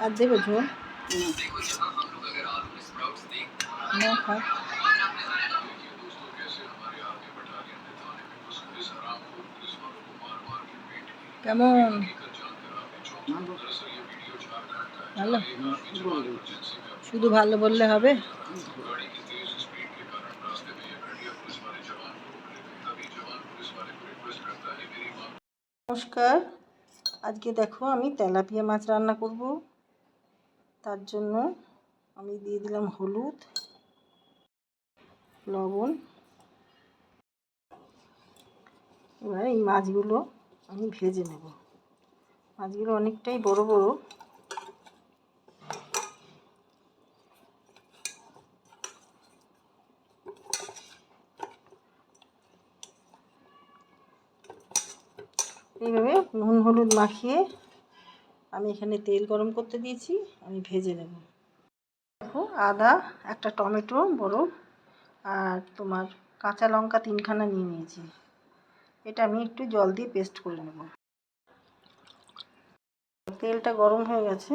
আর দেবে ঝোল না খা কেমন ভালো শুধু ভালো বললে হবে নমস্কার আজকে দেখো আমি তেলাপিয়া মাছ রান্না করব তার জন্য আমি দিয়ে দিলাম হলুদ লবণ এবার এই মাছগুলো আমি ভেজে নেব মাছগুলো অনেকটাই বড় বড় এইভাবে নুন হলুদ মাখিয়ে আমি এখানে তেল গরম করতে দিয়েছি আমি ভেজে নেব দেখো আদা একটা টমেটো বড় আর তোমার কাঁচা লঙ্কা 3খানা নিয়ে নিয়েছি এটা আমি একটু জল দিয়ে পেস্ট করে নেব তেলটা গরম হয়ে গেছে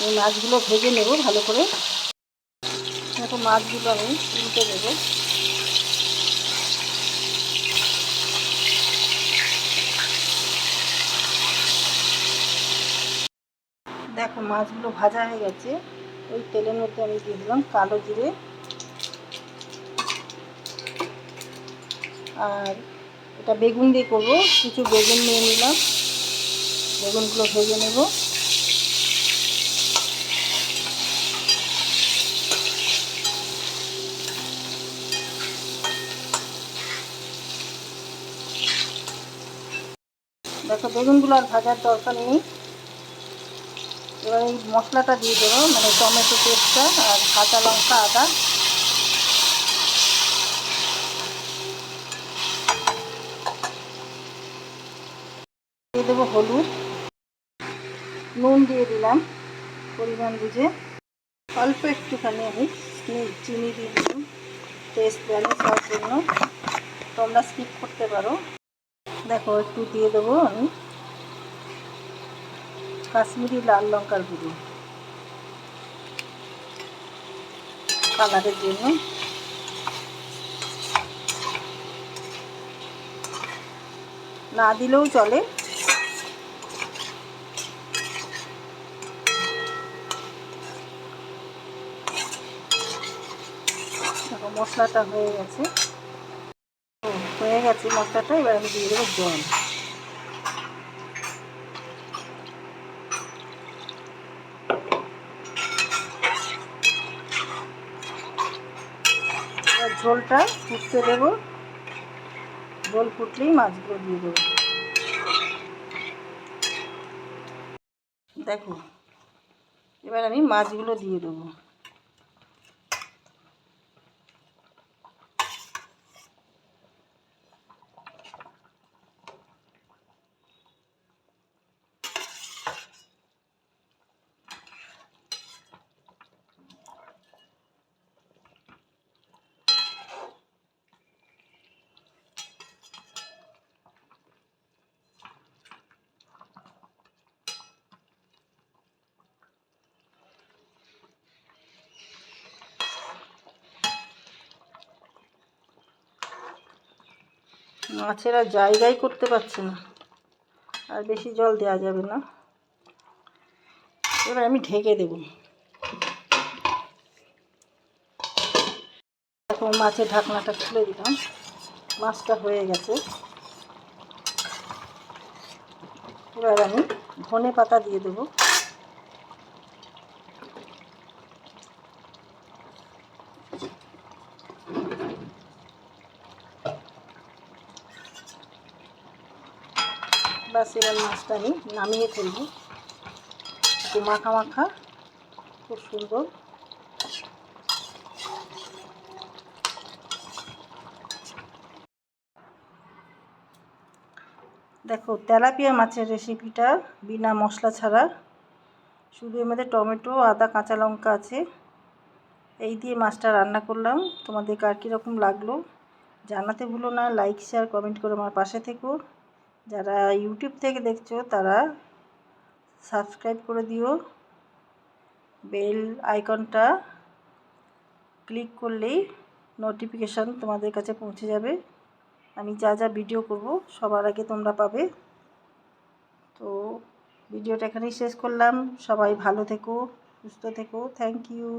আমি মাছগুলো ভেজে নেব ভালো করে দেখো মাছগুলো আমি উল্টে দেবো দেখো মাছগুলো ভাজা হয়ে গেছে ওই তেলের মধ্যে আমি দিয়ে দিলাম কালো জিরে আর এটা বেগুন দিয়ে করবো কিছু বেগুন নিয়ে নিলাম বেগুনগুলো ভেজে নেব দেখো বেগুনগুলো আর ভাজার দরকার নেই এবার এই মশলাটা দিয়ে দেবো মানে টমেটো পেস্টটা আর কাঁচা লঙ্কা আদা দিয়ে দেবো হলুদ নুন দিয়ে দিলাম পরিমাণ বুঝে অল্প একটুখানি আমি চিনি দিয়ে দিলাম টেস্ট ব্যালেন্স হওয়ার জন্য তোমরা স্কিপ করতে পারো দেখো একটু দিয়ে দেবো আমি কাশ্মীরি লাল লঙ্কার গুঁড়ো কালারের জন্য না দিলেও চলে দেখো মশলাটা হয়ে গেছে মশলাটা এবার আমি দিয়ে দেবো জল এবার ঝোলটা ফুটতে দেবো ঝোল ফুটলেই মাছগুলো দিয়ে দেবো দেখো এবার আমি মাছগুলো দিয়ে দেবো মাছের আর জায়গাই করতে পারছে না আর বেশি জল দেওয়া যাবে না এবার আমি ঢেকে দেব দেখো মাছের ঢাকনাটা খুলে দিলাম মাছটা হয়ে গেছে এবার আমি ধনে পাতা দিয়ে দেবো বাস এবার মাছটা আমি নামিয়ে ফেলবো একটু মাখা মাখা খুব সুন্দর দেখো তেলাপিয়া মাছের রেসিপিটা বিনা মশলা ছাড়া শুধু এর মধ্যে টমেটো আদা কাঁচা লঙ্কা আছে এই দিয়ে মাছটা রান্না করলাম। তোমাদের কার কীরকম লাগলো জানাতে ভুলো না। লাইক শেয়ার কমেন্ট করে আমার পাশে থেকো। যারা ইউটিউব থেকে দেখছো তারা সাবস্ক্রাইব করে দিও। বেল আইকনটা ক্লিক করলেই নোটিফিকেশান তোমাদের কাছে পৌঁছে যাবে। আমি যা যা ভিডিও করব সবার আগে তোমরা পাবে। তো ভিডিওটা এখানেই শেষ করলাম। সবাই ভালো থেকো, সুস্থ থেকো। Thank you.